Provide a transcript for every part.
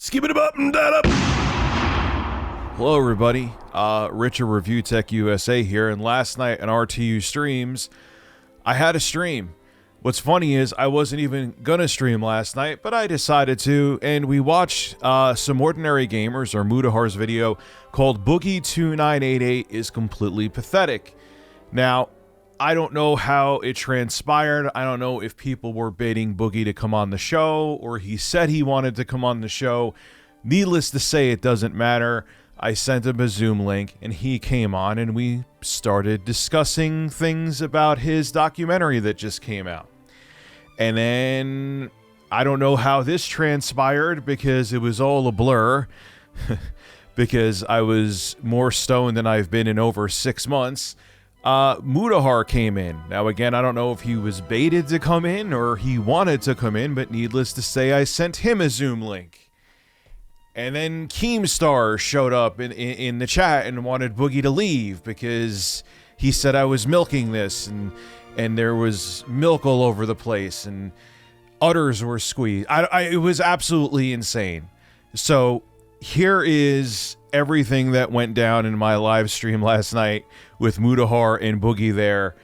Skip it up and that up. Hello, everybody. Richard Review Tech USA here, and last night on RTU Streams, I had a stream. What's funny is I wasn't even gonna stream last night, but I decided to, and we watched Some Ordinary Gamers, or Mudahar's video, called Boogie2988 is Completely Pathetic. Now, I don't know how it transpired. I don't know if people were baiting Boogie to come on the show, or he said he wanted to come on the show. Needless to say, it doesn't matter. I sent him a Zoom link, and he came on, and we started discussing things about his documentary that just came out. And then, I don't know how this transpired, because it was all a blur, because I was more stoned than I've been in over 6 months. Mudahar came in. Now, again, I don't know if he was baited to come in, or he wanted to come in, but needless to say, I sent him a Zoom link. And then Keemstar showed up in the chat and wanted Boogie to leave because he said I was milking this, and there was milk all over the place and udders were squeezed. It was absolutely insane. So here is everything that went down in my live stream last night with Mudahar and Boogie there,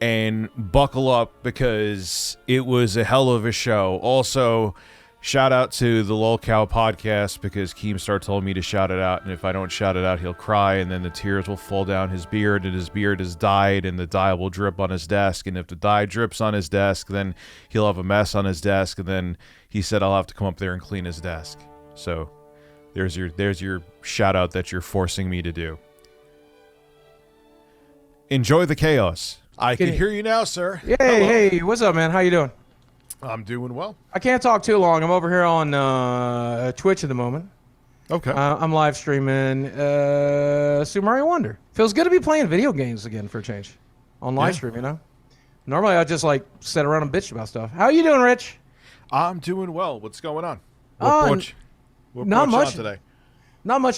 and buckle up because it was a hell of a show. Also, shout out to the Lolcow podcast, because Keemstar told me to shout it out, and if I don't shout it out, he'll cry, and then the tears will fall down his beard, and his beard is dyed, and the dye will drip on his desk, and if the dye drips on his desk, then he'll have a mess on his desk, and then he said I'll have to come up there and clean his desk. So there's your shout out that you're forcing me to do. Enjoy the chaos. I can hear you now, sir. Hey, what's up, man? How you doing? I'm doing well. I can't talk too long. I'm over here on Twitch at the moment. Okay. I'm live streaming Super Mario Wonder. Feels good to be playing video games again for a change. On live stream, you know? Normally I just like sit around and bitch about stuff. How you doing, Rich? I'm doing well. What's going on? What not much today. Not much.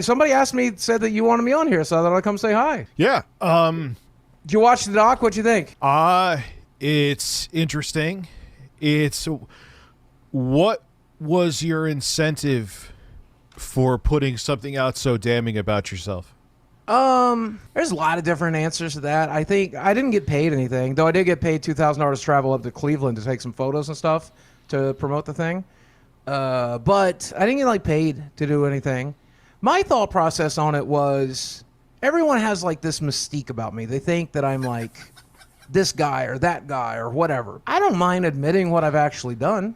Somebody said that you wanted me on here, so I thought I'd come say hi. Yeah. Did you watch the doc? What'd you think? It's interesting. What was your incentive for putting something out so damning about yourself? There's a lot of different answers to that. I think I didn't get paid anything, though I did get paid $2,000 to travel up to Cleveland to take some photos and stuff to promote the thing. But I didn't get paid to do anything. My thought process on it was everyone has this mystique about me. They think that I'm this guy or that guy or whatever. I don't mind admitting what I've actually done.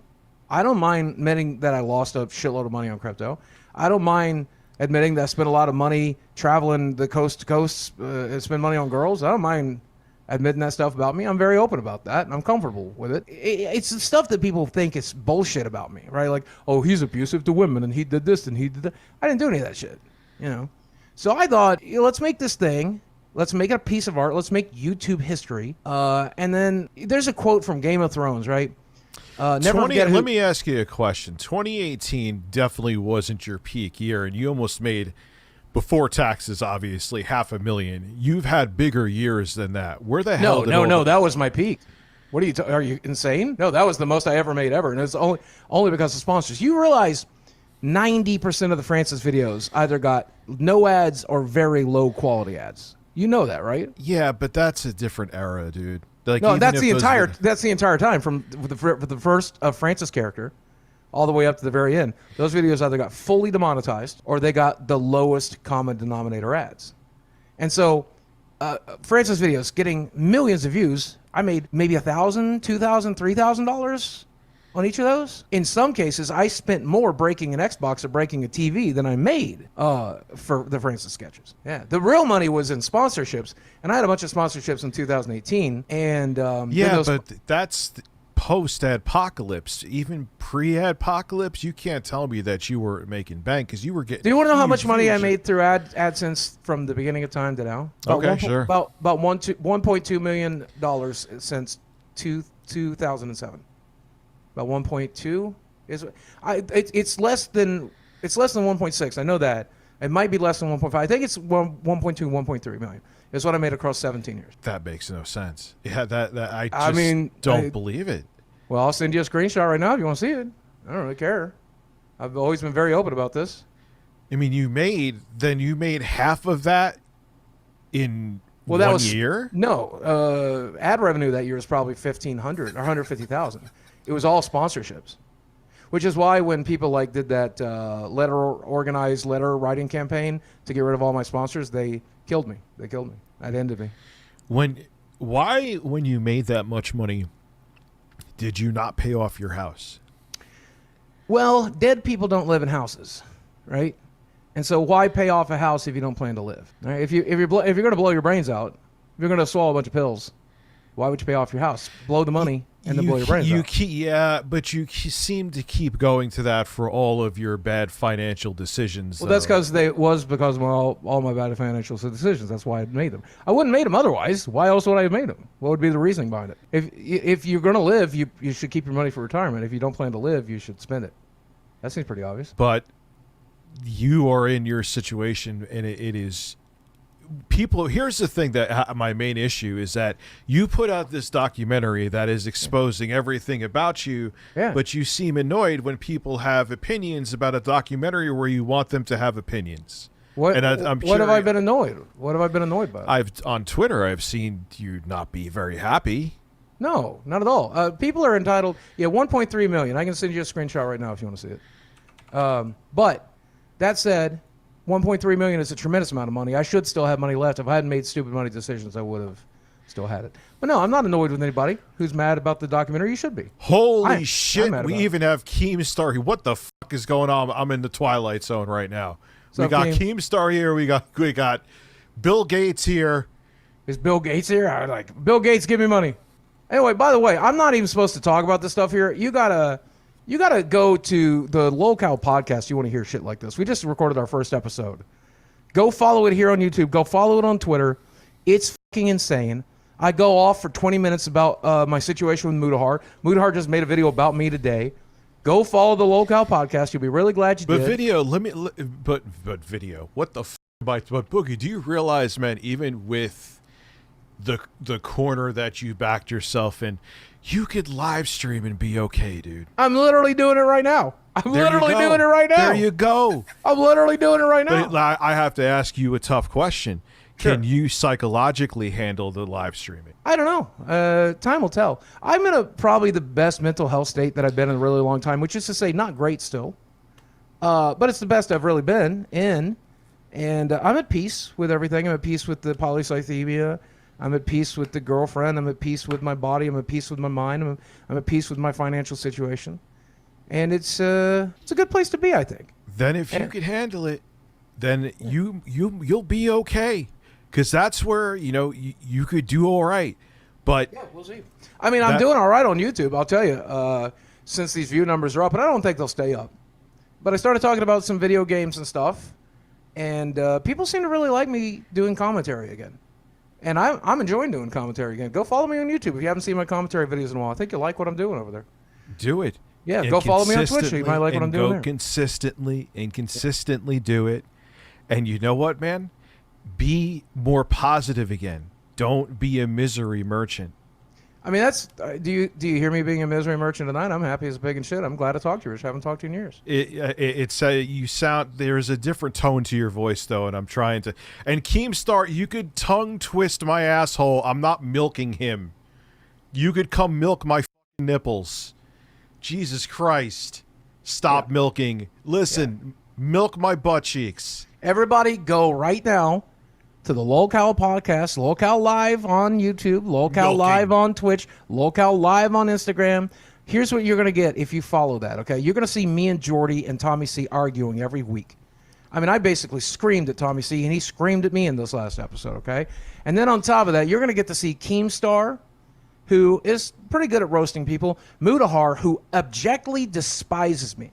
I don't mind admitting that I lost a shitload of money on crypto. I don't mind admitting that I spent a lot of money traveling the coast to coast and spend money on girls. I don't mind admitting that stuff about me. I'm very open about that, and I'm comfortable with it. It's the stuff that people think is bullshit about me, right? Oh, he's abusive to women, and he did this, and he did that. I didn't do any of that shit, you know? So I thought, let's make this thing. Let's make it a piece of art. Let's make YouTube history. And then there's a quote from Game of Thrones, right? Let me ask you a question. 2018 definitely wasn't your peak year, and you almost made, before taxes, obviously, $500,000. You've had bigger years than that. Where the hell? No, that was my peak. What are you insane? No, that was the most I ever made ever, and it's only because of sponsors. You realize 90% of the Francis videos either got no ads or very low quality ads. You know that, right? Yeah, but that's a different era, dude. No, that's the entire time from the first Francis character all the way up to the very end. Those videos either got fully demonetized or they got the lowest common denominator ads. And so Francis videos getting millions of views, I made maybe $1,000, $2,000, $3,000 on each of those. In some cases, I spent more breaking an Xbox or breaking a TV than I made for the Francis sketches. Yeah, the real money was in sponsorships, and I had a bunch of sponsorships in 2018. And but that's post-adpocalypse. Even pre-adpocalypse, you can't tell me that you were making bank because you were getting. Do you want to know how much money I made through AdSense from the beginning of time to now? Sure. About $1.2 million since 2007. About 1.2 it's less than 1.6. I know that. It might be less than 1.5. I think it's 1.2, 1.3 million. It's what I made across 17 years. That makes no sense. Yeah, I don't believe it. Well, I'll send you a screenshot right now if you want to see it. I don't really care. I've always been very open about this. I mean, you made half of that in Well, that 1 was year? No, ad revenue that year is probably 1,500 or 150,000. It was all sponsorships, which is why when people like did that organized letter writing campaign to get rid of all my sponsors, they killed me. They killed me. That ended me. When you made that much money, did you not pay off your house? Well, dead people don't live in houses, right? And so why pay off a house if you don't plan to live? Right? If you're going to blow your brains out, if you're going to swallow a bunch of pills, why would you pay off your house? Blow the money and then blow your brains out. Yeah, but you seem to keep going to that for all of your bad financial decisions. Well, that's because of all my bad financial decisions. That's why I made them. I wouldn't have made them otherwise. Why else would I have made them? What would be the reasoning behind it? If you're going to live, you should keep your money for retirement. If you don't plan to live, you should spend it. That seems pretty obvious. But you are in your situation, and it is people. Here's the thing that my main issue is that you put out this documentary that is exposing everything about you, but you seem annoyed when people have opinions about a documentary where you want them to have opinions. What have I been annoyed? What have I been annoyed by? On Twitter, I've seen you not be very happy. No, not at all. People are entitled. Yeah, 1.3 million. I can send you a screenshot right now if you want to see it. But that said, 1.3 million is a tremendous amount of money. I should still have money left. If I hadn't made stupid money decisions, I would have still had it. But no, I'm not annoyed with anybody who's mad about the documentary. You should be. Holy shit! We even have Keemstar. What the fuck is going on? I'm in the Twilight Zone right now. We got Keemstar here. We got Bill Gates here. Is Bill Gates here? I like Bill Gates. Give me money. Anyway, by the way, I'm not even supposed to talk about this stuff here. You gotta go to the Lolcow podcast. You want to hear shit like this? We just recorded our first episode. Go follow it here on YouTube. Go follow it on Twitter. It's fucking insane. I go off for 20 minutes about my situation with Mudahar. Mudahar just made a video about me today. Go follow the Lolcow podcast. You'll be really glad you did. But video. What the but Boogie? Do you realize, man? Even with the corner that you backed yourself in, you could live stream and be okay, dude. I'm literally doing it right now. I'm literally doing it right now. There you go. I'm literally doing it right now. But I have to ask you a tough question. Sure. Can you psychologically handle the live streaming? I don't know. Time will tell. I'm in probably the best mental health state that I've been in a really long time, which is to say not great still. But it's the best I've really been in. And I'm at peace with everything. I'm at peace with the polycythemia. I'm at peace with the girlfriend. I'm at peace with my body. I'm at peace with my mind. I'm at peace with my financial situation. And it's a good place to be, I think. Then if you could handle it, then you'll be okay. Because that's where, you could do all right. But yeah, we'll see. I mean, I'm doing all right on YouTube, I'll tell you, since these view numbers are up. But I don't think they'll stay up. But I started talking about some video games and stuff. And people seem to really like me doing commentary again. And I'm enjoying doing commentary again. Go follow me on YouTube if you haven't seen my commentary videos in a while. I think you'll like what I'm doing over there. Do it. Yeah, go follow me on Twitch. You might like what I'm doing there. Go consistently do it. And you know what, man? Be more positive again. Don't be a misery merchant. I mean, that's. Do you hear me being a misery merchant tonight? I'm happy as pig and shit. I'm glad to talk to you, Rich. I haven't talked to you in years. You sound. There's a different tone to your voice though, and I'm trying to. And Keemstar, you could tongue twist my asshole. I'm not milking him. You could come milk my fucking nipples. Jesus Christ! Stop milking. Listen, milk my butt cheeks. Everybody, go right now to the Lolcow podcast, Lolcow Live on YouTube, Lolcow Live on Twitch, Lolcow Live on Instagram. Here's what you're going to get if you follow that, okay? You're going to see me and Jordy and Tommy C arguing every week. I mean, I basically screamed at Tommy C, and he screamed at me in this last episode, okay? And then on top of that, you're going to get to see Keemstar, who is pretty good at roasting people, Mudahar, who abjectly despises me.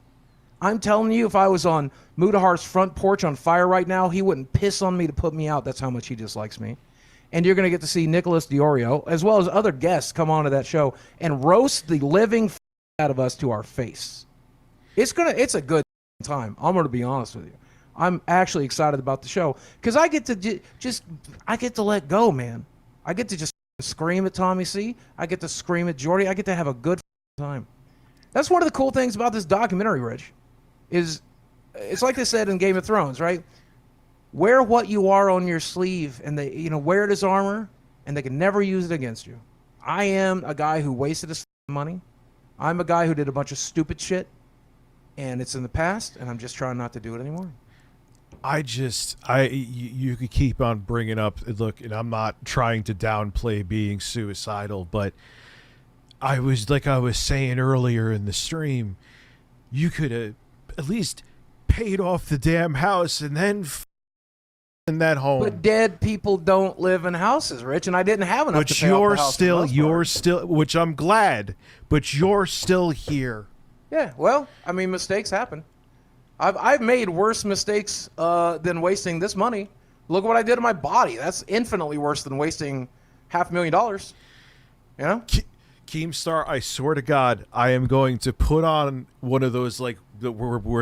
I'm telling you, if I was on Mudahar's front porch on fire right now, he wouldn't piss on me to put me out. That's how much he dislikes me. And you're going to get to see Nicholas Diorio, as well as other guests, come onto that show and roast the living out of us to our face. It's a good time. I'm going to be honest with you. I'm actually excited about the show because I get to I get to let go, man. I get to just scream at Tommy C. I get to scream at Jordy. I get to have a good time. That's one of the cool things about this documentary, Rich. is, it's like they said in Game of Thrones, right? Wear what you are on your sleeve, and they, wear it as armor, and they can never use it against you. I am a guy who wasted his money. I'm a guy who did a bunch of stupid shit, and it's in the past, and I'm just trying not to do it anymore. You could keep on bringing up, look, and I'm not trying to downplay being suicidal, but I was saying earlier in the stream, you could have at least paid off the damn house and then in that home. But dead people don't live in houses, Rich, and I didn't have enough to pay off the house. But you're still, which I'm glad, but you're still here. Yeah, well, I mean, mistakes happen. I've made worse mistakes than wasting this money. Look what I did to my body. That's infinitely worse than wasting $500,000. You know? Keemstar, I swear to God, I am going to put on one of those where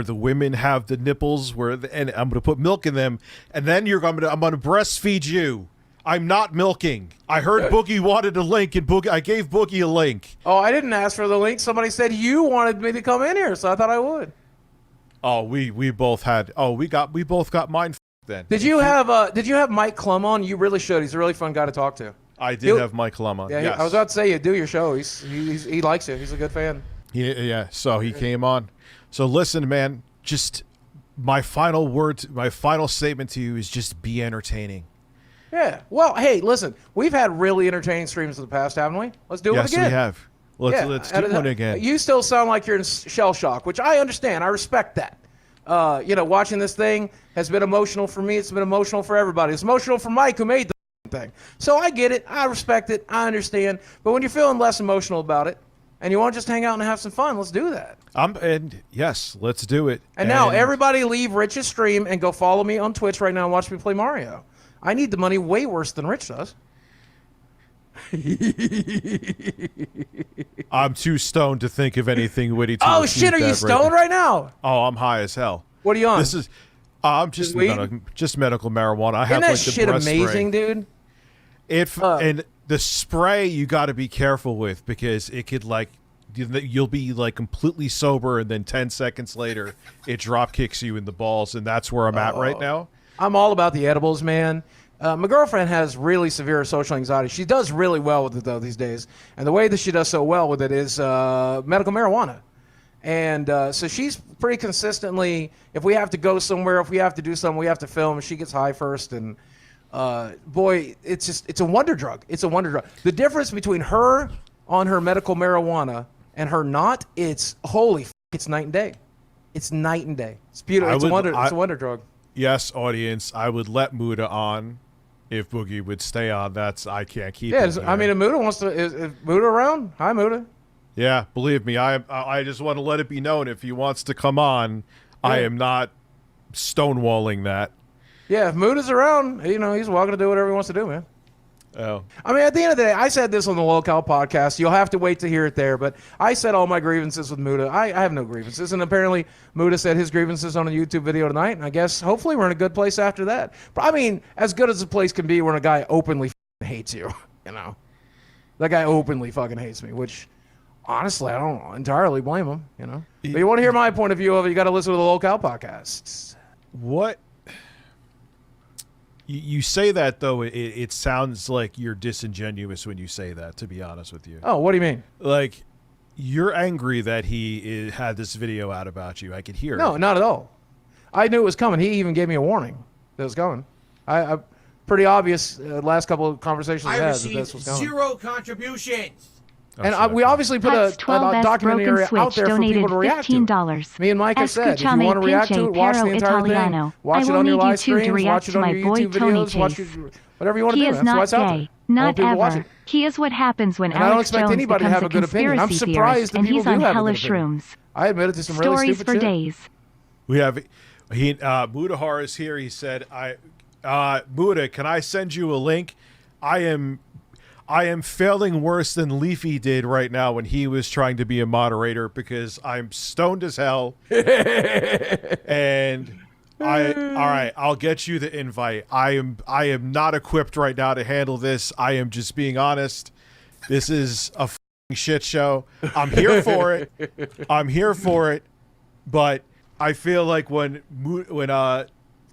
the women have the nipples and I'm going to put milk in them, and then I'm going to breastfeed you. I'm not milking. I heard Boogie wanted a link, and I gave Boogie a link. Oh, I didn't ask for the link. Somebody said you wanted me to come in here, so I thought I would. Oh, we both had. Oh, we both got mine then. Did you have Mike Klum on? You really should. He's a really fun guy to talk to. I did have Mike Klum on. Yeah, yes. I was about to say, you do your show. He likes you. He's a good fan. Yeah. So he came on. So listen, man. Just my final statement to you is just be entertaining. Yeah. Well, hey, listen. We've had really entertaining streams in the past, haven't we? Let's do it again. Yes, we have. Let's do one again. You still sound like you're in shell shock, which I understand. I respect that. Watching this thing has been emotional for me. It's been emotional for everybody. It's emotional for Mike, who made the thing. So I get it. I respect it. I understand. But when you're feeling less emotional about it and you want to just hang out and have some fun, let's do that. And yes, let's do it. And now everybody leave Rich's stream and go follow me on Twitch right now and watch me play Mario. I need the money way worse than Rich does. I'm too stoned to think of anything witty. Oh shit! Are you stoned right now? Oh, I'm high as hell. What are you on? This is. I'm just medical marijuana. I have that like the shit breast amazing, spray. dude? And the spray you got to be careful with because it could you'll be like completely sober and then 10 seconds later it drop kicks you in the balls, and that's where I'm at right now. I'm all about the edibles, man. My girlfriend has really severe social anxiety. She does really well with it, though, these days. And the way that she does so well with it is medical marijuana. And so she's pretty consistently, if we have to go somewhere, if we have to do something, we have to film, she gets high first. And, boy, it's a wonder drug. It's a wonder drug. The difference between her on her medical marijuana and her not, it's night and day. It's night and day. It's beautiful. It's a wonder drug. Yes, audience, I would let Muda on. If Boogie would stay on, I can't keep. Yeah, I mean, if Muda wants to, is Muda around? Hi, Muda. Yeah, believe me, I just want to let it be known if he wants to come on, yeah. I am not stonewalling that. Yeah, if Muda's around, he's welcome to do whatever he wants to do, man. Oh. I mean, at the end of the day, I said this on the Locale podcast. You'll have to wait to hear it there, but I said all my grievances with Muda. I have no grievances, and apparently Muda said his grievances on a YouTube video tonight, and I guess hopefully we're in a good place after that. But I mean, as good as the place can be when a guy openly hates you, That guy openly fucking hates me, which honestly, I don't entirely blame him, But you want to hear my point of view of it, you got to listen to the Locale podcasts. What? You say that, though, it sounds like you're disingenuous when you say that, to be honest with you. Oh, what do you mean? Like, you're angry that he had this video out about you. I could hear it. No, not at all. I knew it was coming. He even gave me a warning that it was coming. I pretty obvious last couple of conversations we had that this was coming. 0 contributions. And we obviously put a documentary out there for people to react to. Me and Mike have said, if you want to react to it, watch the entire thing. Watch it on your live streams, watch it on your YouTube videos, watch it, whatever you want to do. That's why it's out there. Not ever. He is what happens when Alex Jones becomes a conspiracy theorist and he's on hellish shrooms. I admitted to some really stupid shit. Stories for days. We have, Mudahar is here. He said, Muda, can I send you a link? I am failing worse than Leafy did right now when he was trying to be a moderator because I'm stoned as hell. And all right, I'll get you the invite. I am not equipped right now to handle this. I am just being honest. This is a shit show. I'm here for it. But I feel like when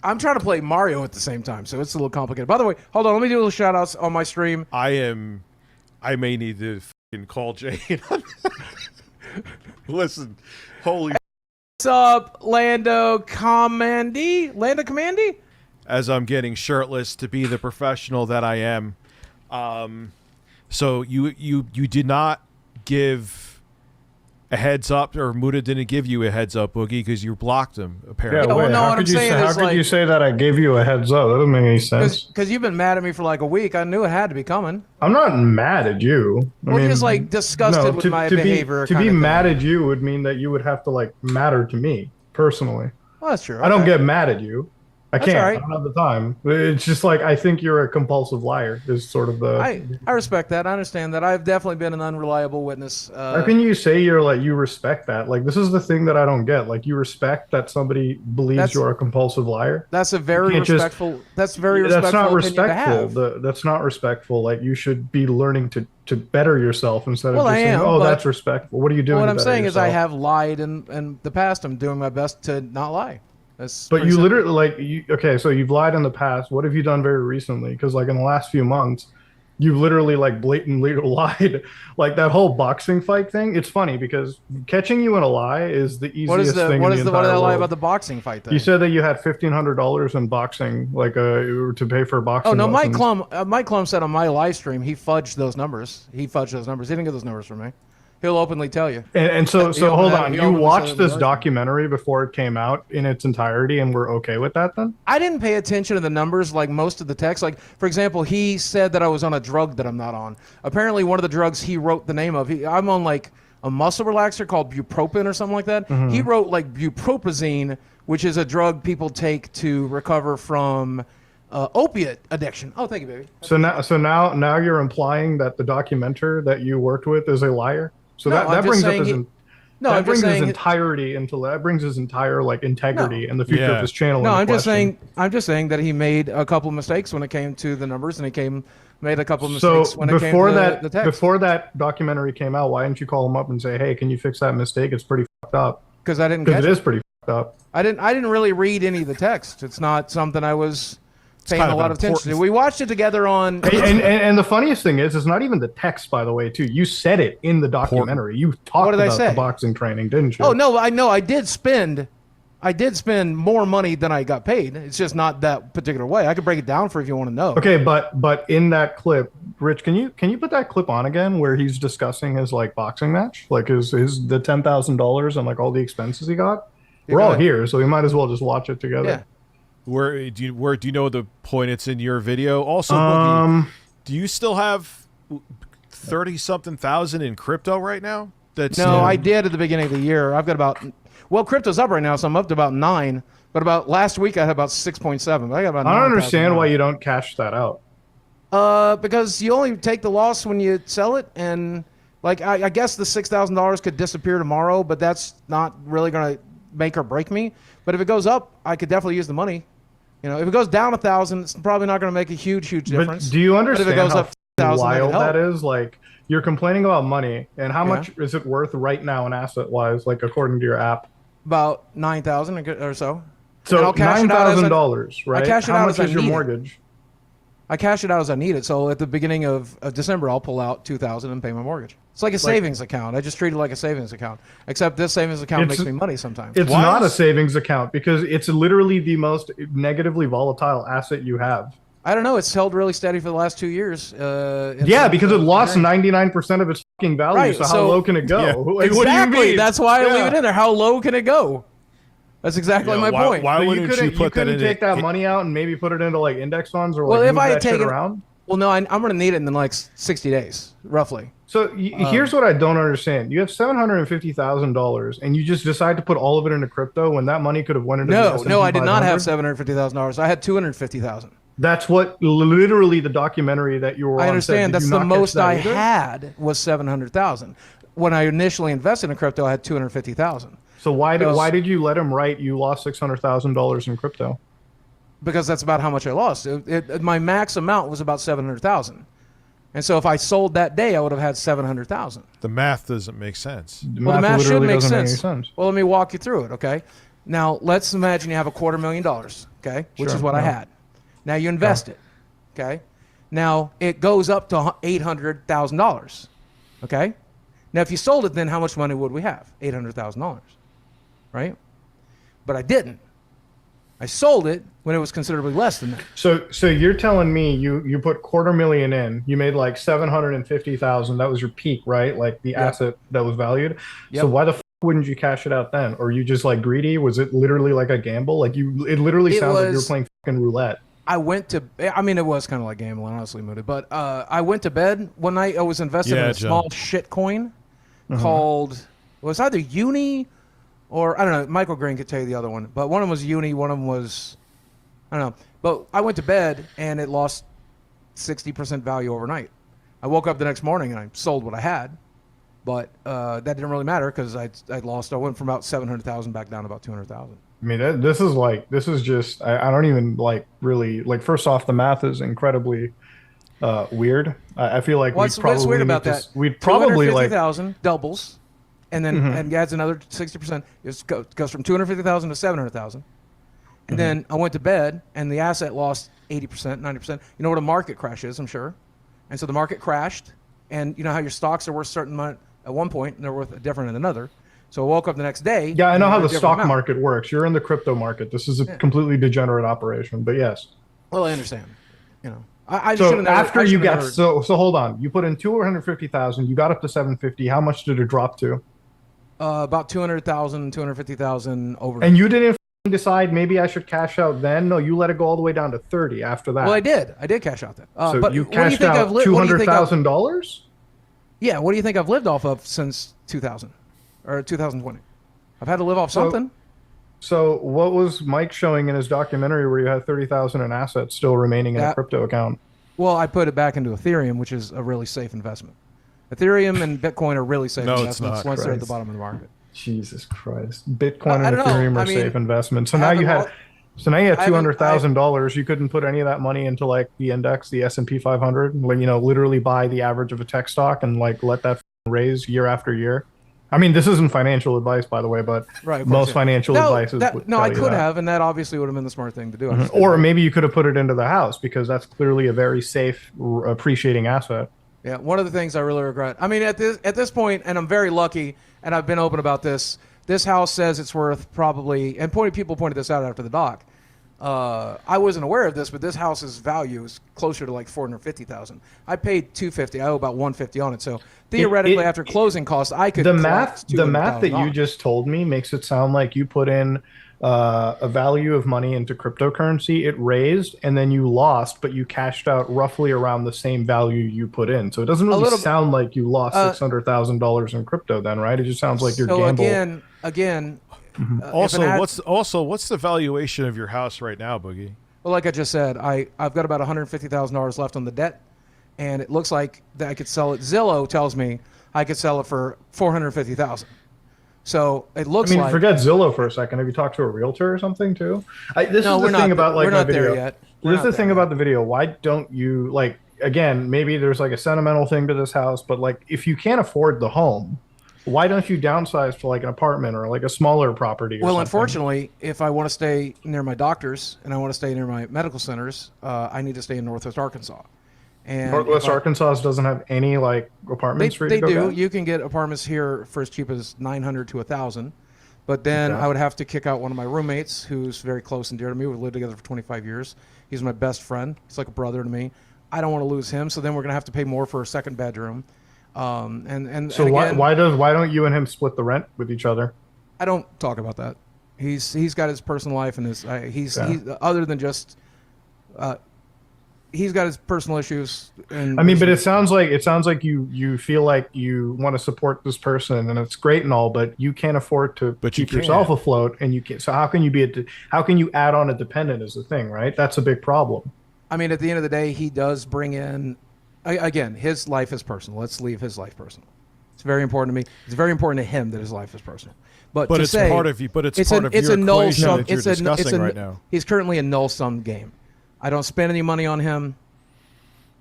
I'm trying to play Mario at the same time, so it's a little complicated. By the way, hold on, let me do a little shout outs on my stream. I may need to fucking call Jay. Listen, holy. What's up, Lando Commandy? Lando Commandy? As I'm getting shirtless to be the professional that I am. So you did not give a heads up, or Muda didn't give you a heads up, Boogie, because you blocked him, apparently. Yeah, well, wait, no, how what I'm could you saying say, is, how could you say that I gave you a heads up? That doesn't make any sense. Because you've been mad at me for like a week. I knew it had to be coming. I'm not mad at you. I mean, just like disgusted with my behavior. To be mad at you would mean that you would have to like matter to me personally. Well, that's true. Okay. I don't get mad at you. I can't. All right. I don't have the time. It's just like I think you're a compulsive liar. Is sort of the. I respect that. I understand that. I've definitely been an unreliable witness. How can you say you're like you respect that? Like this is the thing that I don't get. Like you respect that somebody believes you're a compulsive liar. That's a very respectful. That's very respectful. That's not respectful. That's not respectful. Like you should be learning to better yourself instead of just saying, "Oh, that's respectful." What are you doing? What I'm saying is, I have lied in the past. I'm doing my best to not lie. But you literally okay, so you've lied in the past. What have you done very recently? Because like in the last few months, you've literally like blatantly lied. Like that whole boxing fight thing. It's funny because catching you in a lie is the easiest thing. What did I lie about the boxing fight thing? You said that you had $1,500 in boxing, like to pay for boxing. Oh no, lessons. Mike Klum said on my live stream he fudged those numbers. He didn't get those numbers from me. He'll openly tell you. And so hold on. You watched this documentary before it came out in its entirety and we're okay with that then? I didn't pay attention to the numbers like most of the text. Like, for example, he said that I was on a drug that I'm not on. Apparently, one of the drugs he wrote the name of, I'm on like a muscle relaxer called bupropion or something like that. Mm-hmm. He wrote like bupropion, which is a drug people take to recover from opiate addiction. Oh, thank you, baby. So now you're implying that the documenter that you worked with is a liar? So that brings up his entirety into that brings his entire like integrity and the future of his channel. No, I'm just saying that he made a couple of mistakes when it came to the numbers, and made a couple of mistakes when it came to the text. Before that documentary came out, why didn't you call him up and say, "Hey, can you fix that mistake? It's pretty fucked up." Because I didn't. Because it is pretty fucked up. I didn't really read any of the text. It's not something I was paying a lot of attention to. We watched it together on. And the funniest thing is, it's not even the text, by the way, too. You said it in the documentary. You talked about the boxing training, didn't you? Oh no, I know. I did spend more money than I got paid. It's just not that particular way. I could break it down for if you want to know. Okay, but in that clip, Rich, can you put that clip on again where he's discussing his like boxing match, like his the $10,000 and like all the expenses he got? We're all here, so we might as well just watch it together. Yeah. Where do you know the point it's in your video? Also, Boogie, do you still have 30-something thousand in crypto right now? I did at the beginning of the year. I've got crypto's up right now, so I'm up to about 9. But about last week I had about 6.7. I got about. I don't understand why you don't cash that out. Because you only take the loss when you sell it, and like I guess the $6,000 could disappear tomorrow, but that's not really gonna make or break me. But if it goes up, I could definitely use the money. You know, if it goes down 1,000, it's probably not going to make a huge difference. But do you understand if it goes how wild that is? Like, you're complaining about money, and how much is it worth right now in asset-wise, like according to your app? About $9,000 or so. So $9,000, right? I cash it how out much as is your mortgage? I cash it out as I need it. So at the beginning of December, I'll pull out $2,000 and pay my mortgage. It's like a savings account. I just treat it like a savings account. Except this savings account makes me money sometimes. It's not a savings account because it's literally the most negatively volatile asset you have. I don't know. It's held really steady for the last 2 years. Because it lost 99% of its fucking value. Right, so how low can it go? Yeah. Like, exactly. What do you mean? That's why I leave it in there. How low can it go? That's exactly my point. Why wouldn't you couldn't take that money out and maybe put it into like index funds or like move that shit around? Well, no, I'm going to need it in like 60 days, roughly. So here's what I don't understand. You have $750,000 and you just decide to put all of it into crypto when that money could have went into the S&P 500? No, I did not have $750,000. I had $250,000. That's what literally the documentary that you were on. I understand. That's the most I had was $700,000. When I initially invested in crypto, I had $250,000. So why did you let him write you lost $600,000 in crypto? Because that's about how much I lost. My max amount was about $700,000. And so if I sold that day, I would have had $700,000. The math doesn't make sense. The math should make sense. Well, let me walk you through it, okay? Now, let's imagine you have $250,000, okay, which is what I had. Now, you invest it, okay? Now, it goes up to $800,000, okay? Now, if you sold it, then how much money would we have? $800,000, right? But I didn't. I sold it when it was considerably less than that. So you're telling me you put $250,000 in, you made like $750,000. That was your peak, right? Like the asset that was valued. So why the wouldn't you cash it out then? Or are you just like greedy? Was it literally like a gamble? Like it literally sounds like you were playing fucking roulette. I went to, I mean, it was kind of like gambling, honestly, Moody. But I went to bed one night. I was invested in a small shit coin called, it was either Uni or, I don't know, Michael Green could tell you the other one. But one of them was Uni, one of them was, I don't know. But I went to bed and it lost 60% value overnight. I woke up the next morning and I sold what I had. But that didn't really matter because I lost. I went from about 700,000 back down to about 200,000. I mean, this is just, I don't even like really, like, first off, the math is incredibly weird. I feel like what's weird about that? We'd probably like 250,000 doubles, and then and adds another 60%. It goes from 250,000 to 700,000. And then I went to bed, and the asset lost 80%, 90%. You know what a market crash is, I'm sure. And so the market crashed, and you know how your stocks are worth a certain amount at one point, and they're worth different in another. So I woke up the next day. Yeah, I know how the stock market works. You're in the crypto market. This is a completely degenerate operation, but yes. Well, I understand. You know, I so after you got so hold on. You put in 250,000. You got up to 750. How much did it drop to? About 200,000, 250,000 over. And you didn't decide maybe I should cash out then? No, you let it go all the way down to 30 after that. Well, I did. I did cash out then. So but you cashed out $200,000? Yeah. What do you think I've lived off of since 2000 or 2020? I've had to live off something. So what was Mike showing in his documentary where you had 30,000 in assets still remaining in a crypto account? Well, I put it back into Ethereum, which is a really safe investment. Ethereum and Bitcoin are really safe investments once they're at the bottom of the market. Jesus Christ. Bitcoin and Ethereum are safe investments. So now you had $200,000. You couldn't put any of that money into like the index, the S&P 500, you know, literally buy the average of a tech stock and like let that raise year after year. I mean, this isn't financial advice, by the way, but most financial advice is I could have, and that obviously would have been the smart thing to do. Or maybe you could have put it into the house because that's clearly a very safe, appreciating asset. Yeah, one of the things I really regret. I mean, at this point, and I'm very lucky, and I've been open about this. This house says it's worth probably, and people pointed this out after the doc. I wasn't aware of this, but this house's value is closer to like 450,000. I paid 250. I owe about 150 on it. So theoretically, after closing costs, I could. The math that you just told me makes it sound like you put in a value of money into cryptocurrency. It raised, and then you lost, but you cashed out roughly around the same value you put in. So it doesn't really sound like you lost $600,000 in crypto, then, right? It just sounds like you're gambling. Again. What's the valuation of your house right now, Boogie? Well, like I just said, I've got about $150,000 left on the debt, and it looks like that I could sell it. Zillow tells me I could sell it for $450,000. So it looks like. Forget Zillow for a second. Have you talked to a realtor or something too? This is the thing about like my video. This is the thing about the video. Why don't you like? Again, maybe there's like a sentimental thing to this house, but like if you can't afford the home, why don't you downsize to like an apartment or like a smaller property? Well, unfortunately, if I want to stay near my doctors and I want to stay near my medical centers, I need to stay in Northwest Arkansas. And Northwest Arkansas doesn't have any like apartments. They do. You can get apartments here for as cheap as $900 to $1,000, but then I would have to kick out one of my roommates, who's very close and dear to me. We've lived together for 25 years. He's my best friend. He's like a brother to me. I don't want to lose him, so then we're gonna have to pay more for a second bedroom. Why don't you and him split the rent with each other? I don't talk about that. He's got his personal life and his he's other than just he's got his personal issues. And I mean, but it sounds like you feel like you want to support this person, and it's great and all, but you can't afford to keep yourself afloat, and you can't. So how can you add on a dependent is the thing, right? That's a big problem. I mean, at the end of the day, he does bring in. Again, his life is personal. Let's leave his life personal. It's very important to me. It's very important to him that his life is personal. But it's part of you. But it's part of your equation that you're discussing right now. He's currently a null-sum game. I don't spend any money on him,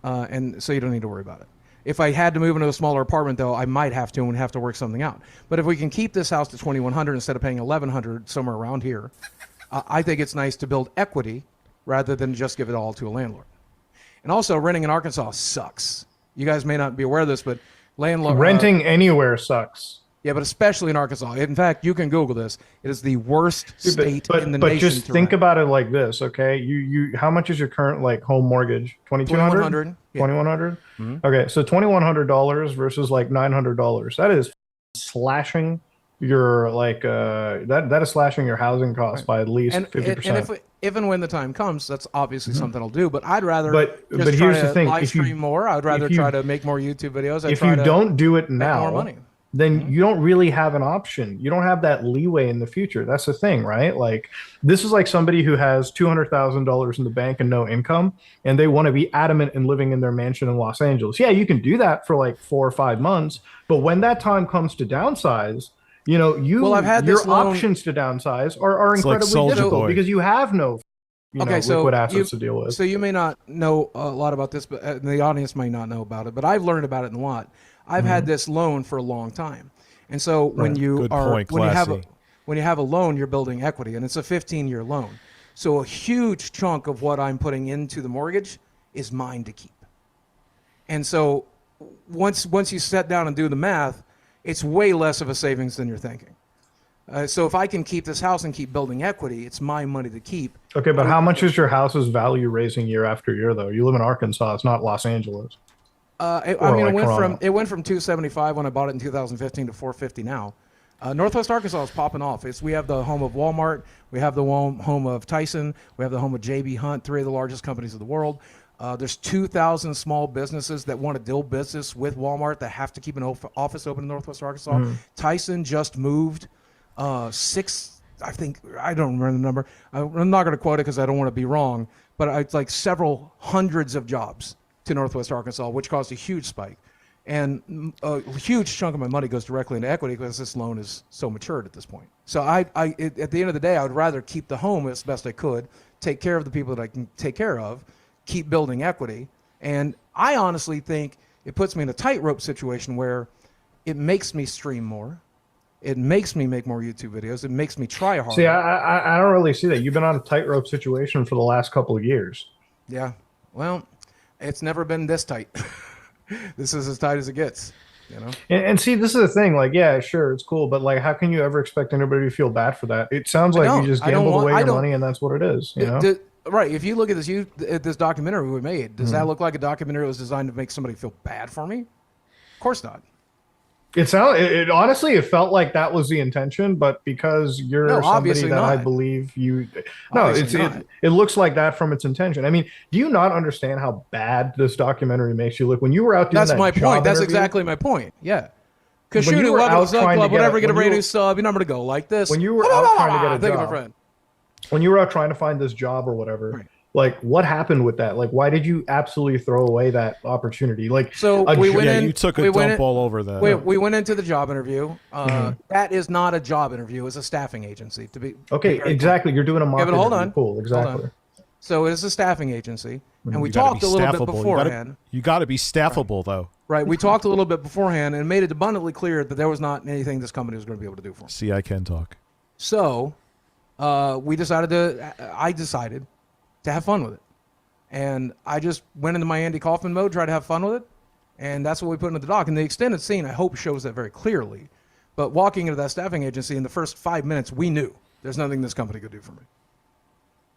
and so you don't need to worry about it. If I had to move into a smaller apartment, though, I might have to and have to work something out. But if we can keep this house to $2,100 instead of paying $1,100 somewhere around here, I think it's nice to build equity rather than just give it all to a landlord. And also, renting in Arkansas sucks. You guys may not be aware of this, but renting anywhere sucks. Yeah, but especially in Arkansas. In fact, you can Google this. It is the worst state in the nation. But just think about it like this, okay? You how much is your current like home mortgage? $2,200? $2,100? Mm-hmm. Okay, so $2,100 versus like $900. That is slashing your like that is slashing your housing costs by at least 50%. And if and when the time comes, that's obviously something I'll do. But I'd rather but here's the thing: live stream more. I'd rather try to make more YouTube videos. If you don't do it now, more money. Then you don't really have an option. You don't have that leeway in the future. That's the thing, right? Like this is like somebody who has $200,000 in the bank and no income, and they want to be adamant in living in their mansion in Los Angeles. Yeah, you can do that for like 4 or 5 months, but when that time comes to downsize, you know, your options to downsize are incredibly difficult because you have no liquid assets to deal with. So you may not know a lot about this, but the audience might not know about it, but I've learned about it a lot. I've had this loan for a long time. And so when you have a loan, you're building equity, and it's a 15-year loan. So a huge chunk of what I'm putting into the mortgage is mine to keep. And so once you sit down and do the math, it's way less of a savings than you're thinking. So if I can keep this house and keep building equity, it's my money to keep. Okay, but how much is your house's value raising year after year, though? You live in Arkansas. It's not Los Angeles. It went from 275 when I bought it in 2015 to 450 now. Northwest Arkansas is popping off. We have the home of Walmart, we have the home of Tyson, we have the home of JB Hunt, 3 of the largest companies of the world. There's 2,000 small businesses that want to do business with Walmart that have to keep an office open in Northwest Arkansas. Tyson just moved 6, I think, I don't remember the number. I'm not going to quote it because I don't want to be wrong, but it's like several hundreds of jobs to Northwest Arkansas, which caused a huge spike. And a huge chunk of my money goes directly into equity because this loan is so matured at this point. So at the end of the day, I would rather keep the home as best I could, take care of the people that I can take care of, keep building equity. And I honestly think it puts me in a tightrope situation where it makes me stream more. It makes me make more YouTube videos. It makes me try harder. See, I don't really see that. You've been on a tightrope situation for the last couple of years. Yeah. Well, it's never been this tight. This is as tight as it gets, you know? And see, this is the thing. Like, yeah, sure, it's cool. But, like, how can you ever expect anybody to feel bad for that? It sounds like you just gambled away your money and that's what it is, you know? Right. If you look at this documentary we made, does that look like a documentary that was designed to make somebody feel bad for me? Of course not. It honestly, it felt like that was the intention, but because you're somebody that I believe it looks like that from its intention. I mean, do you not understand how bad this documentary makes you look when you were out doing that? That's my point. That's exactly my point. Yeah. Because welcome to Sub Club, whatever, get a brand new sub, you're not going to go like this. When you were out trying to get a job, when you were out trying to find this job or whatever, right. Like, what happened with that? Like, why did you absolutely throw away that opportunity? Like, so you took a dump all over that. We went into the job interview. That is not a job interview; it's a staffing agency. To be exactly. You're doing a market. Yeah, but hold on. Cool, exactly. So it is a staffing agency, and we talked a little bit beforehand. You got to be staffable, though. Right. We talked a little bit beforehand and made it abundantly clear that there was not anything this company was going to be able to do for us. See, I can talk. So, I decided to have fun with it. And I just went into my Andy Kaufman mode, tried to have fun with it. And that's what we put into the doc. And the extended scene, I hope, shows that very clearly. But walking into that staffing agency, in the first 5 minutes, we knew there's nothing this company could do for me.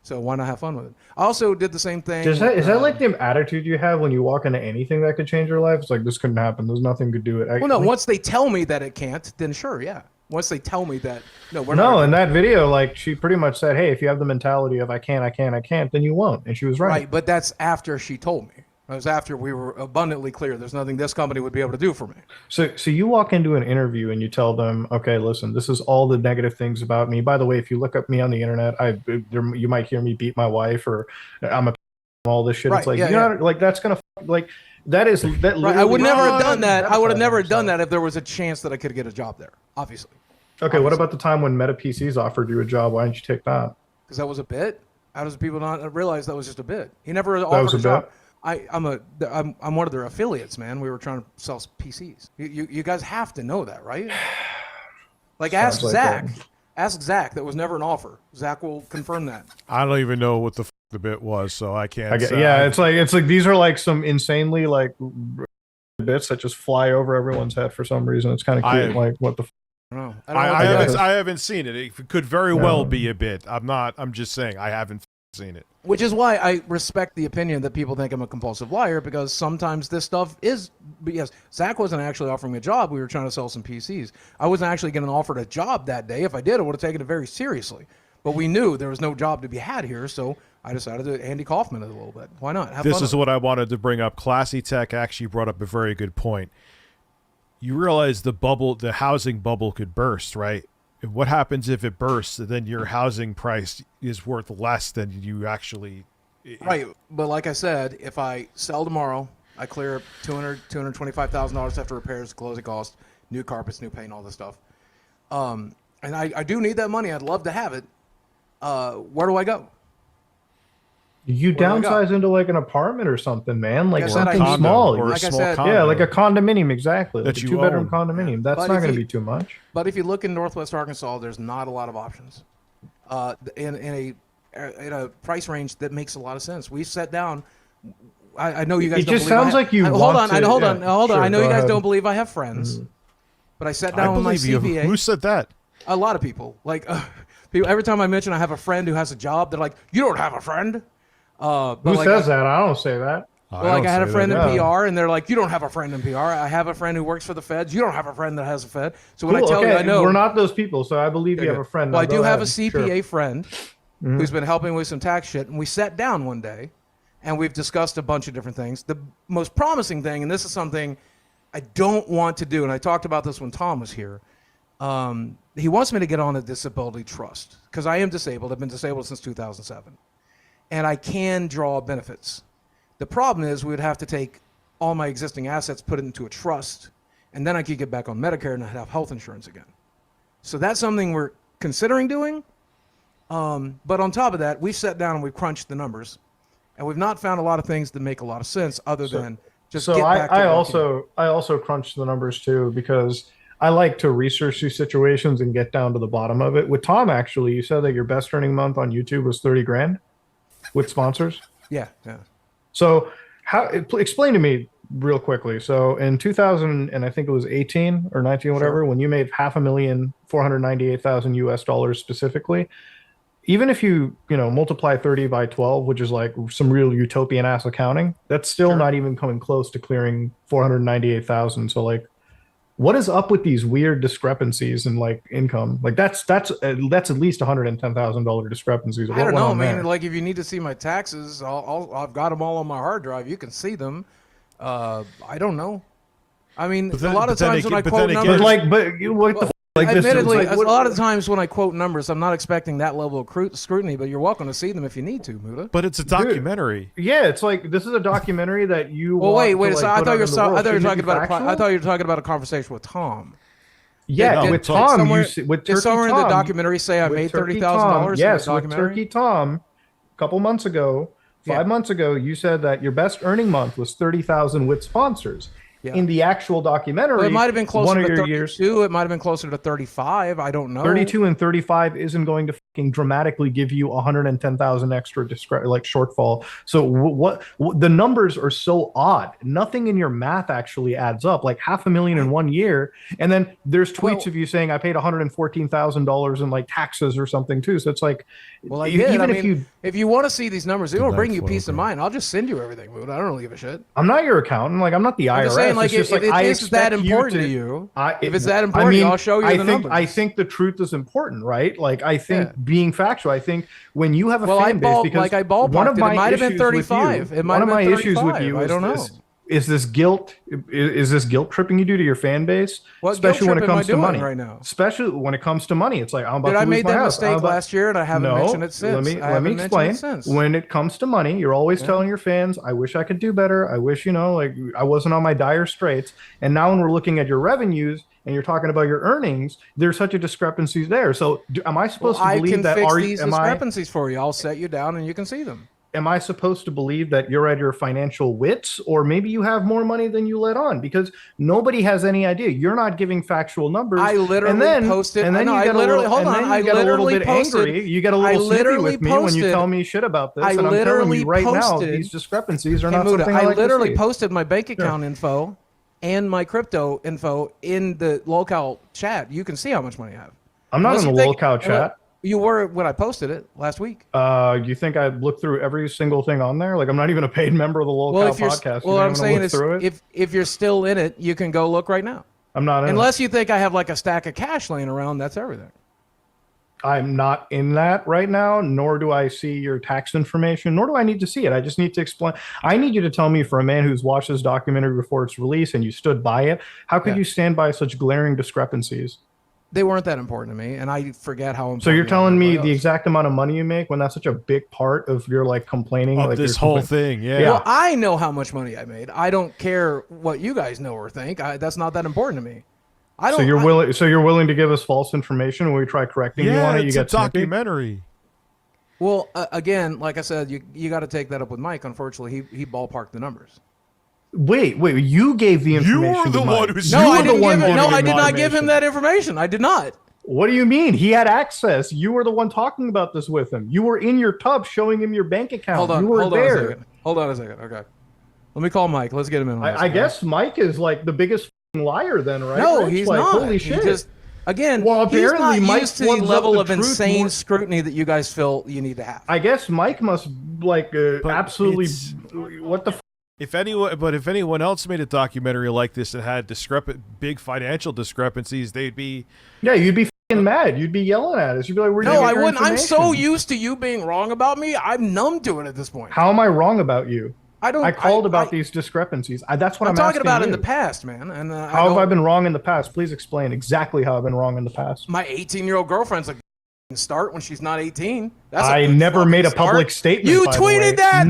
So why not have fun with it? I also did the same thing. Is that like the attitude you have when you walk into anything that could change your life? It's like, this couldn't happen. There's nothing could do it. Well, no, once they tell me that it can't, then sure, yeah. Once they tell me that, in that video, like, she pretty much said, hey, if you have the mentality of I can't, then you won't. And she was right. Right, but that's after she told me. It was after we were abundantly clear there's nothing this company would be able to do for me. So you walk into an interview and you tell them, okay, listen, this is all the negative things about me. By the way, if you look up me on the internet, you might hear me beat my wife or I'm a all this shit. Right, it's like, like, that's going to, like, that is that. Right. I would never have done that. I would have never done that if there was a chance that I could get a job there, obviously. Okay, what about the time when Meta PCs offered you a job? Why didn't you take that? Because that was a bit. How does people not realize that was just a bit? He never offered a job. I'm one of their affiliates, man. We were trying to sell PCs. You guys have to know that, right? Like ask Zach. Ask Zach. That was never an offer. Zach will confirm that. I don't even know what the bit was, so I can't. Yeah, it's like these are like some insanely like bits that just fly over everyone's head for some reason. It's kind of cute. Like what the. I haven't seen it. It could very well be a bit. I'm just saying I haven't seen it. Which is why I respect the opinion that people think I'm a compulsive liar, because sometimes this stuff is. But yes, Zach wasn't actually offering me a job. We were trying to sell some PCs. I wasn't actually getting offered a job that day. If I did, I would have taken it very seriously. But we knew there was no job to be had here, so I decided to Andy Kaufman it a little bit. Why not? This is what I wanted to bring up. Classy Tech actually brought up a very good point. You realize the housing bubble could burst, right? What happens if it bursts? Then your housing price is worth less than you actually. Right, but like I said, if I sell tomorrow, I clear $225,000 after repairs, closing costs, new carpets, new paint, all this stuff. And I do need that money. I'd love to have it. Where do I go? You downsize into like an apartment or something, man. Like something small. Or like a small I said, condo. Yeah, like a condominium, exactly. Like That a you 2-bedroom own. condominium. That's not going to be too much. But if you look in Northwest Arkansas, there's not a lot of options. In a price range that makes a lot of sense. We sat down. I know you guys. It don't just believe sounds like you. Hold on. Sure, I know you guys ahead. don't believe I have friends, but I sat down with my CPA. Who said that? A lot of people. Like people. Every time I mention I have a friend who has a job, they're like, "You don't have a friend." Who says that? I don't say that. Well, like I had a friend in PR, and they're like, "You don't have a friend in PR." I have a friend who works for the feds. You don't have a friend that has a Fed. So when I tell you, I know we're not those people. So I believe you have a friend. Well, I do have a CPA friend who's been helping with some tax shit, and we sat down one day, and we've discussed a bunch of different things. The most promising thing, and this is something I don't want to do, and I talked about this when Tom was here. He wants me to get on a disability trust because I am disabled. I've been disabled since 2007, and I can draw benefits. The problem is we would have to take all my existing assets, put it into a trust, and then I could get back on Medicare and I'd have health insurance again. So that's something we're considering doing. But on top of that, we've sat down and we've crunched the numbers, and we've not found a lot of things that make a lot of sense other than just get back to working. I also crunched the numbers too, because I like to research these situations and get down to the bottom of it. With Tom, actually, you said that your best earning month on YouTube was 30 grand with sponsors. Yeah. So explain to me real quickly. So in 2000, and I think it was 18 or 19, whatever, when you made $5,498,000 US specifically, even if you multiply 30 by 12, which is like some real utopian ass accounting, that's still not even coming close to clearing 498,000. So like, what is up with these weird discrepancies in like income? Like that's at least $110,000 discrepancies. I don't know, man. Like if you need to see my taxes, I've got them all on my hard drive. You can see them. I don't know. I mean, a lot of times when I quote numbers, admittedly, a lot of times when I quote numbers, I'm not expecting that level of scrutiny, but you're welcome to see them if you need to, Muda. But it's a documentary. Dude, yeah, it's like this is a documentary that you. Well, wait. So I thought you were talking about a conversation with Tom. Yeah, with Tom. Did somewhere in the documentary say I made $30,000? Yes, with Turkey Tom. A couple months ago, 5 months ago, you said that your best earning month was 30,000 with sponsors. Yeah. In the actual documentary, well, it might have been closer to 32. It might have been closer to 35. I don't know. 32 and 35 isn't going to fucking dramatically give you 110,000 extra shortfall. So what the numbers are so odd. Nothing in your math actually adds up. Like $500,000 in 1 year, and then there's tweets of you saying I paid $114,000 in like taxes or something too. So it's like, well, if you want to see these numbers, it will bring you peace of mind. I'll just send you everything. I don't really give a shit. I'm not your accountant. Like I'm not the IRS. Like if it's that important to you, if it's that important, I'll show you the numbers. I think the truth is important, right? Like I think being factual, I think when you have a fan base, because one of my issues with you, one of my issues with you, I don't know. Is this guilt? Is this guilt tripping you do to your fan base? Especially when it comes to money. Right now. Especially when it comes to money, it's like I'm about to lose my house. I made that mistake last year, and I haven't mentioned it since. Let me explain. When it comes to money, you're always telling your fans, "I wish I could do better. I wish like I wasn't on my dire straits." And now when we're looking at your revenues and you're talking about your earnings, there's such a discrepancy there. So am I supposed to believe that? I can fix these discrepancies for you. I'll set you down, and you can see them. am I supposed to believe that you're at your financial wits, or maybe you have more money than you let on? Because nobody has any idea. You're not giving factual numbers. I literally posted. And then I you get literally, a little, hold on. I get a little literally bit posted. angry. You get a little snippy with me when you tell me shit about this. And I'm telling you right now, these discrepancies are not something I like literally to see. posted my bank account info and my crypto info in the locale chat. You can see how much money I have. I'm not in the locale chat. You were when I posted it last week. You think I looked through every single thing on there? Like, I'm not even a paid member of the locale podcast. Well, what I'm saying is, if you're still in it, you can go look right now. I'm not in Unless you think I have like a stack of cash laying around, that's everything. I'm not in that right now, nor do I see your tax information, nor do I need to see it. I just need to explain. I need you to tell me, for a man who's watched this documentary before its release and you stood by it, how could you stand by such glaring discrepancies? They weren't that important to me, and I forget how important. So you're telling me the exact amount of money you make when that's such a big part of your like complaining of like this whole thing? Yeah. Well, I know how much money I made. I don't care what you guys know or think. That's not that important to me. I don't. So you're willing to give us false information when we try correcting you on it? You get a documentary. Well, again, like I said, you got to take that up with Mike. Unfortunately, he ballparked the numbers. Wait, you gave the information. You were the one who. No, I didn't give him. No, I did not give him that information. I did not. What do you mean? He had access. You were the one talking about this with him. You were in your tub showing him your bank account. Hold on. You were there. Hold on a second. Okay. Let me call Mike. Let's get him in. I guess Mike is like the biggest liar then, right? No, he's like, not. Holy shit. Again, well, apparently he's not Mike used to the level of insane scrutiny that you guys feel you need to have. I guess Mike must like absolutely. What the? If anyone else made a documentary like this and had big financial discrepancies, they'd be. Yeah, you'd be fucking mad. You'd be yelling at us. You'd be like, "Where'd you get your I wouldn't. I'm so information?" used to you being wrong about me. I'm numb to it at this point. How am I wrong about you? I called about these discrepancies. That's what I'm talking asking about you. in the past, man. And how have I been wrong in the past? Please explain exactly how I've been wrong in the past. My 18-year-old girlfriend's a start when she's not 18. I never made a public statement. You tweeted that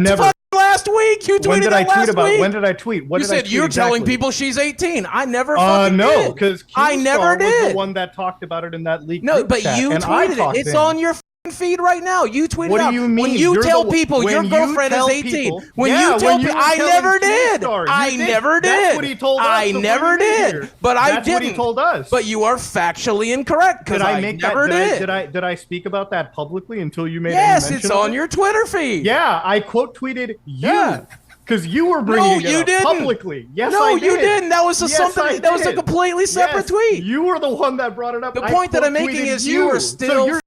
last week. You tweeted that last week. When did I tweet? You said you're telling people she's 18. I never fucking did. No, because I never did. Was the one that talked about it in that leak. No, but you tweeted it. It's on your feed right now. You tweeted what it out. Do you mean? When you tell people your girlfriend is 18. When you tell people, I never did. I never did. That's what he told us. I never did. But I didn't. That's what he told us. But you are factually incorrect because I never did. Did I speak about that publicly until you made Yes, any mention it's on your Twitter feed. Yeah, I quote tweeted you. Because you were bringing it up publicly. Yes, I did. No, you didn't. That was something. That was a completely separate tweet. You were the one that brought it up. The point that I'm making is you are still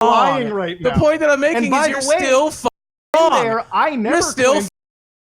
lying right now. The point that I'm making is you're still wrong. I never. You're still.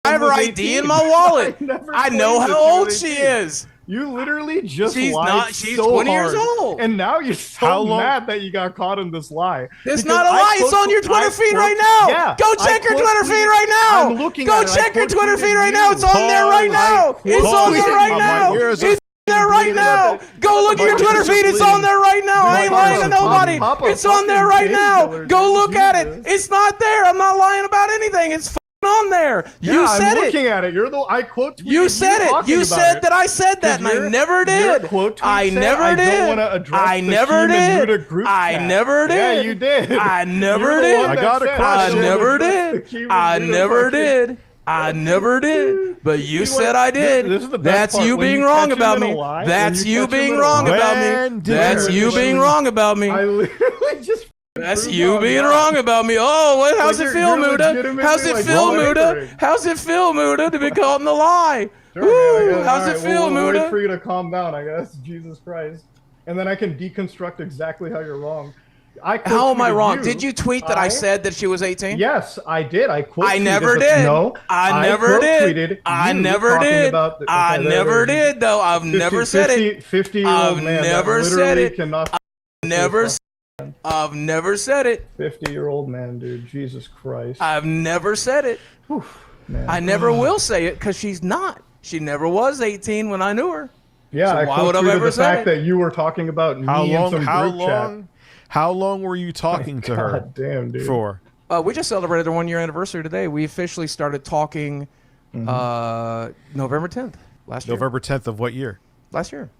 I have her ID in my wallet. I know how old she is. You literally just she's lied not. She's so 20 hard. years old. And now you're so mad that you got caught in this lie. It's not a lie. It's on your Twitter feed right now. Yeah, go check your Twitter feed right now. I'm looking go at it. check your Twitter feed right now. It's on there right now. It's on there right now. It's there right now. Go look at your Twitter feed. It's on there right now. I ain't lying to nobody. It's on there right now. Go look at it. It's not there. I'm not lying about anything. It's on there. You said it. I'm looking at it. You're the I quote. You said it. You said that I said that, and I never did. I never did. I never did. I never did. Yeah, you did. I never did. I got a question. I never did. I never did. I never did, but you said I did. That's you being wrong about me. That's you being wrong about me. That's you being wrong about me. I literally just. That's you being wrong about me. Oh, how's it feel, Muda? How's it feel, Muda? How's it feel, Muda, to be caught in the lie? Woo! How's it feel, Muda? Wait for you to calm down, I guess. Jesus Christ. And then I can deconstruct exactly how you're wrong. How am I wrong? Did you tweet that I said that she was 18? Yes, I did. I never did. No, I never did. I never did. I never did, though. I've never said it. 50-year-old man. I've never said it. I've never said it. 50-year-old man, dude. Jesus Christ. I've never said it. I never will say it because she's not. She never was 18 when I knew her. Yeah, so why would I ever say the fact that you were talking about me in some group chat. How long were you talking to her? God damn, dude. For? We just celebrated our 1-year anniversary today. We officially started talking November 10th last year. November 10th of what year? Last year.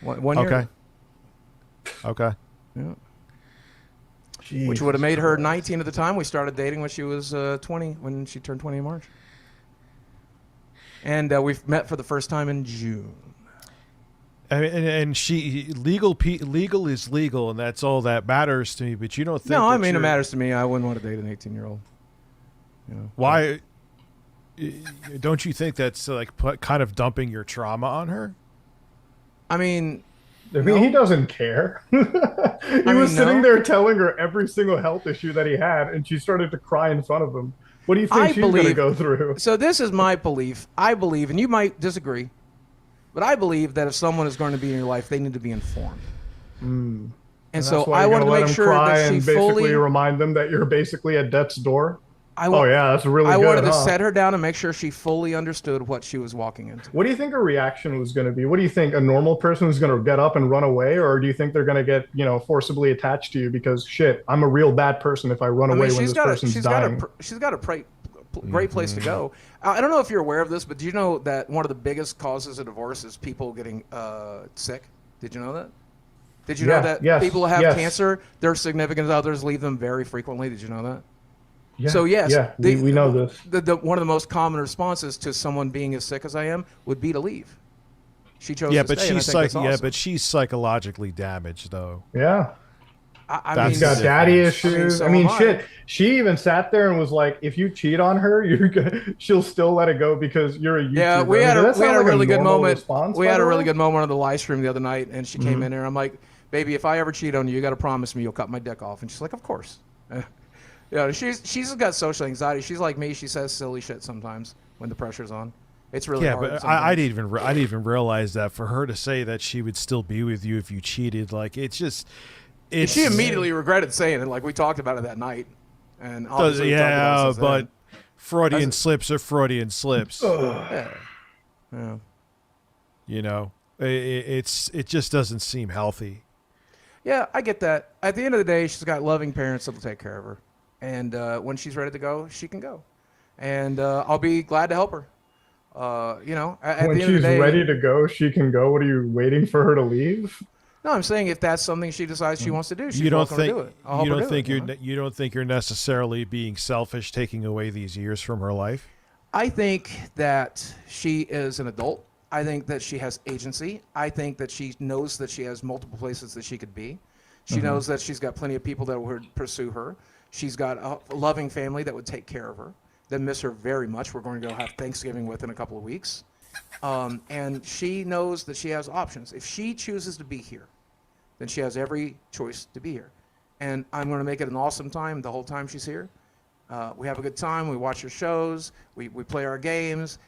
One year. Okay. Yeah. which would have made her 19 at the time. We started dating when she was 20, when she turned 20 in March. And we've met for the first time in June. And she legal is legal, and that's all that matters to me. But you don't think? No, I mean it matters to me. I wouldn't want to date an 18-year-old. You know, why? Don't you think that's like kind of dumping your trauma on her? I mean, he doesn't care. He was sitting there telling her every single health issue that he had, and she started to cry in front of him. What do you think she's going to go through? So this is my belief. I believe, and you might disagree, but I believe that if someone is going to be in your life, they need to be informed. And so I want to make sure that she basically remind them that you're basically at death's door. That's really good. I wanted to set her down and make sure she fully understood what she was walking into. What do you think her reaction was going to be? What do you think? A normal person is going to get up and run away, or do you think they're going to get, forcibly attached to you because shit, I'm a real bad person if I run away when this person's dying? She's got a great place to go. I don't know if you're aware of this, but do you know that one of the biggest causes of divorce is people getting sick? Did you know that? Did you know that people who have cancer, their significant others leave them very frequently? Did you know that? Yeah, so yes, we know this. One of the most common responses to someone being as sick as I am would be to leave. She chose to stay. But she's psychologically damaged though. Yeah. I she's got daddy issues. Shit. She even sat there and was like, "If you cheat on her, she'll still let it go because you're a YouTuber." Yeah, we had a really good moment. We had a really good moment on the live stream the other night, and she came in there. I'm like, "Baby, if I ever cheat on you, you got to promise me you'll cut my dick off." And she's like, "Of course." She's got social anxiety. She's like me. She says silly shit sometimes when the pressure's on. It's really hard. Yeah, but I didn't even realize that for her to say that she would still be with you if you cheated, like it's just. She immediately regretted saying it, like we talked about it that night, and but Freudian slips are Freudian slips. Yeah. It just doesn't seem healthy. Yeah, I get that. At the end of the day, she's got loving parents that'll take care of her, and when she's ready to go, she can go, and I'll be glad to help her. At when the end she's of the day, ready to go, she can go. What are you waiting for her to leave? No, I'm saying if that's something she decides she wants to do, she's welcome to do it. You don't think you're necessarily being selfish, taking away these years from her life? I think that she is an adult. I think that she has agency. I think that she knows that she has multiple places that she could be. She knows that she's got plenty of people that would pursue her. She's got a loving family that would take care of her, that miss her very much. We're going to go have Thanksgiving with in a couple of weeks. And she knows that she has options. If she chooses to be here, then she has every choice to be here. And I'm going to make it an awesome time the whole time she's here. We have a good time. We watch her shows. We play our games.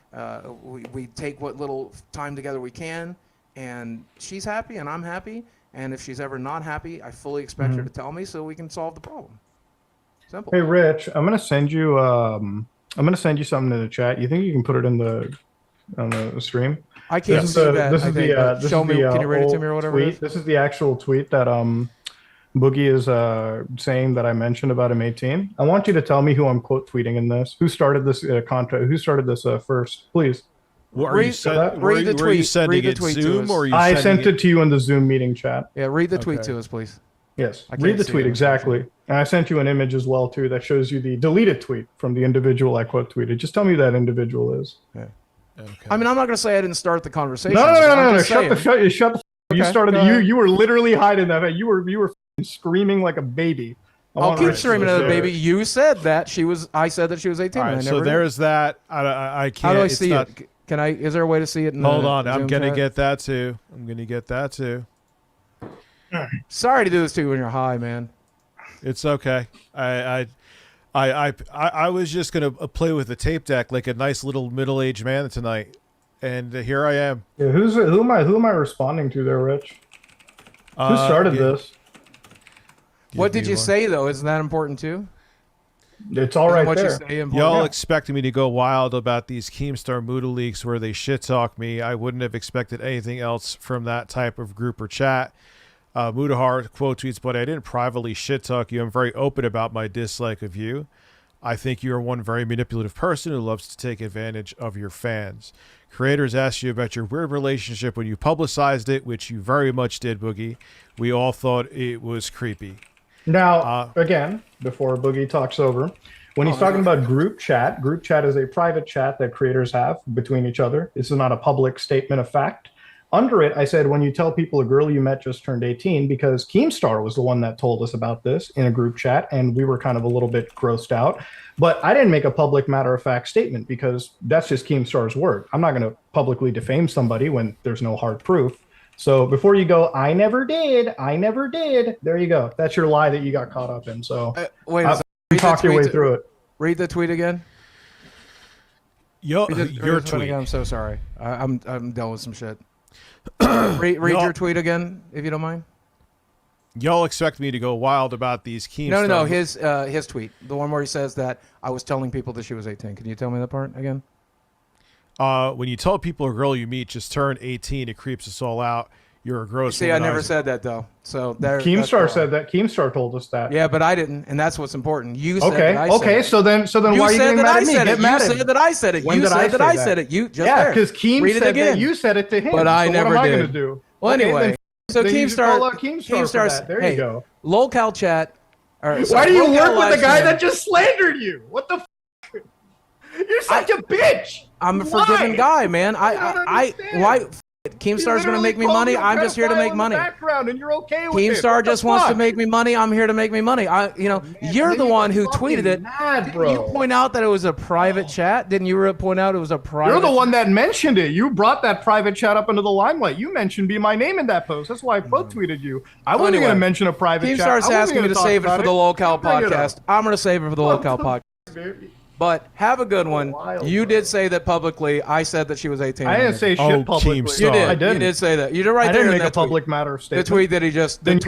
We take what little time together we can. And she's happy and I'm happy. And if she's ever not happy, I fully expect her to tell me so we can solve the problem. Simple. Hey, Rich, I'm going to send you something in the chat. You think you can put it on the stream? I can't see that. This is the show me. Can you read it to me or whatever? This is the actual tweet that Boogie is saying that I mentioned about him 18. I want you to tell me who I'm quote tweeting in this. Who started this contract? Who started this first? Please. Read the tweet. Were you sending it Zoom or I sent it to you in the Zoom meeting chat. Yeah, read the tweet to us, please. Yes, read the tweet exactly. And I sent you an image as well too that shows you the deleted tweet from the individual I quote tweeted. Just tell me who that individual is. Yeah. Okay. I mean, I'm not going to say I didn't start the conversation. No. Shut the. You started. You were literally hiding that. You were screaming like a baby. I'll keep screaming at the baby. You said that she was. I said that she was 18. All right, so there's that. I can't. How do I see it? Can I? Is there a way to see it? Hold on. I'm gonna get that too. Sorry to do this to you when you're high, man. It's okay. I was just gonna play with the tape deck like a nice little middle-aged man tonight, and here I am. Yeah, who am I responding to there, Rich? Who started this? What did you say though? Isn't that important too? It's all right there. Y'all expected me to go wild about these Keemstar Moodle leaks where they shit talk me. I wouldn't have expected anything else from that type of group or chat. Mudahar quote tweets, but I didn't privately shit talk you. I'm very open about my dislike of you. I think you're one very manipulative person who loves to take advantage of your fans. Creators asked you about your weird relationship when you publicized it, which you very much did, Boogie. We all thought it was creepy. Now, again, before Boogie talks over, when he's talking about group chat is a private chat that creators have between each other. This is not a public statement of fact. Under it, I said, when you tell people a girl you met just turned 18, because Keemstar was the one that told us about this in a group chat, and we were kind of a little bit grossed out. But I didn't make a public matter-of-fact statement because that's just Keemstar's word. I'm not going to publicly defame somebody when there's no hard proof. So before you go, I never did, there you go. That's your lie that you got caught up in. So wait, talk your way through it. Read the tweet again. Your tweet. Again. I'm so sorry. I'm dealing with some shit. read your tweet again, if you don't mind. Y'all expect me to go wild about these Keemstar? No. His tweet, the one where he says that I was telling people that she was 18. Can you tell me that part again? When you tell people a girl you meet just turned 18, it creeps us all out. You're a gross. See, I never said that though. So there. Keemstar said that. Keemstar told us that. Yeah, but I didn't, and that's what's important. You said okay. That I okay. said it. So then why are you getting mad at me? Get mad at me. You said that I said it. When You did said that I said that? it. You just yeah, because Keem said again. that you said it to him. But I never what am did. I going to do? Well, anyway, so Keemstar. Keemstar. There you go. Lolcal chat. Why do you work with a guy that just slandered you? What the? You're such a bitch. I'm a forgiving guy, man. Why? Keemstar's going to make me money. I'm just here to make money. Background and you're okay with Keemstar just wants to make me money. I'm here to make me money. You're the one who tweeted it. Mad, bro. Didn't you point out that it was a private chat? Didn't you point out it was a private? You're the one that mentioned it. You brought that private chat up into the limelight. You mentioned "Be My Name" in that post. That's why I quote tweeted you. I wasn't going to mention a private chat. Keemstar's asking me to save it for the Lolcal podcast. I'm going to save it for the Lolcal podcast. But have a good one. You did say that publicly. I said that she was 18. I didn't say shit publicly. You did. I didn't. You did say that. You did right there. I didn't make a public matter statement. The tweet that he just. Then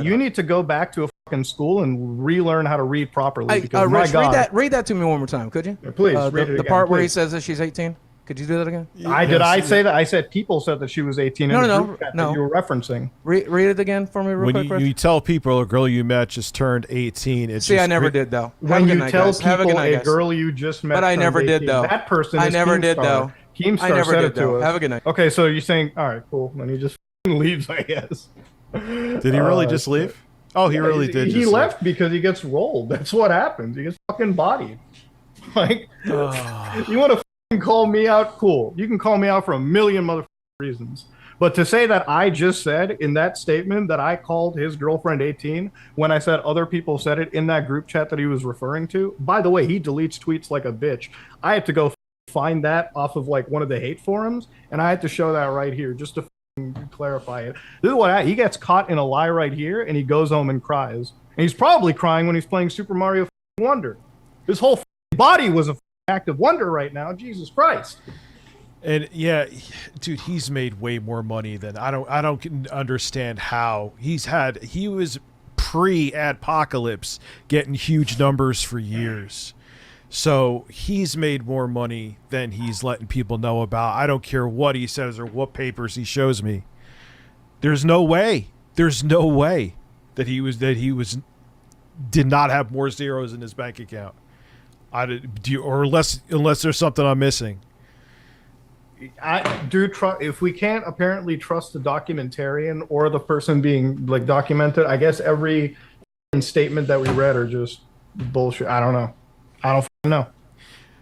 you need to go back to a fucking school and relearn how to read properly. Because Rich, my God, read that to me one more time, could you? Yeah, please. Read it again, the part where he please. says that she's 18. Could you do that again? I say that? I said people said that she was 18 in the group chat that you were referencing. Read it again for me real quick, When you tell people a girl you met just turned 18, it's I never did, though. When you tell people a girl you just met, but I never did, though. That person is I never did, though. Keemstar said it to us. Have a good night. Okay, so you're saying, all right, cool. Then he just leaves, I guess. Did he really just leave? Oh, he really did. He left because he gets rolled. That's what happens. He gets fucking bodied. Like, you want to call me out? Cool. You can call me out for a million motherfucking reasons. But to say that I just said in that statement that I called his girlfriend 18 when I said other people said it in that group chat that he was referring to, by the way, he deletes tweets like a bitch. I had to go find that off of like one of the hate forums, and I had to show that right here just to clarify it. This is what he gets caught in a lie right here, and he goes home and cries. And he's probably crying when he's playing Super Mario Wonder. His whole body was a act of wonder right now. Jesus Christ. And yeah, dude, he's made way more money than I don't understand how he was pre-adpocalypse getting huge numbers for years. So he's made more money than he's letting people know about. I don't care what he says or what papers he shows me. There's no way that he did not have more zeros in his bank account. Unless there's something I'm missing. I do trust. If we can't apparently trust the documentarian or the person being like documented, I guess every statement that we read are just bullshit. I don't know. I don't know.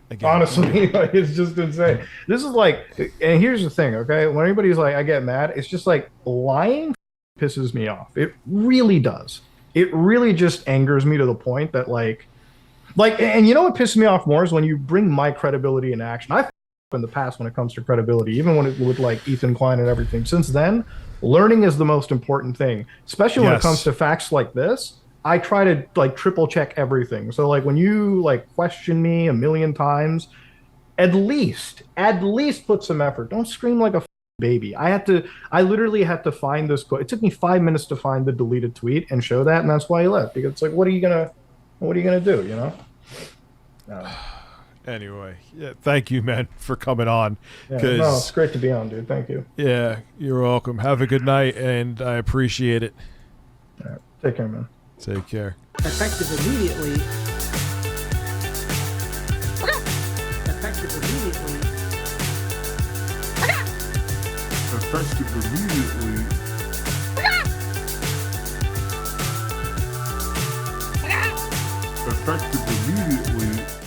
Again, honestly, like, it's just insane. This is like, and here's the thing, okay? When anybody's like, I get mad, it's just like lying pisses me off. It really does. It really just angers me to the point that like, and you know what pisses me off more is when you bring my credibility in action. I've in the past when it comes to credibility, even when it with like Ethan Klein and everything. Since then, learning is the most important thing, especially when it comes to facts like this. I try to like triple check everything. So like when you like question me a million times, at least put some effort. Don't scream like a baby. I literally had to find this quote. It took me 5 minutes to find the deleted tweet and show that, and that's why he left. Because it's like, what are you gonna do? You know. Anyway, yeah, thank you, man, for coming on. Yeah, no, it's great to be on, dude. Thank you. Yeah, you're welcome. Have a good night, and I appreciate it. All right, take care, man. Take care. Effective immediately. Effective immediately. Effective immediately. effective immediately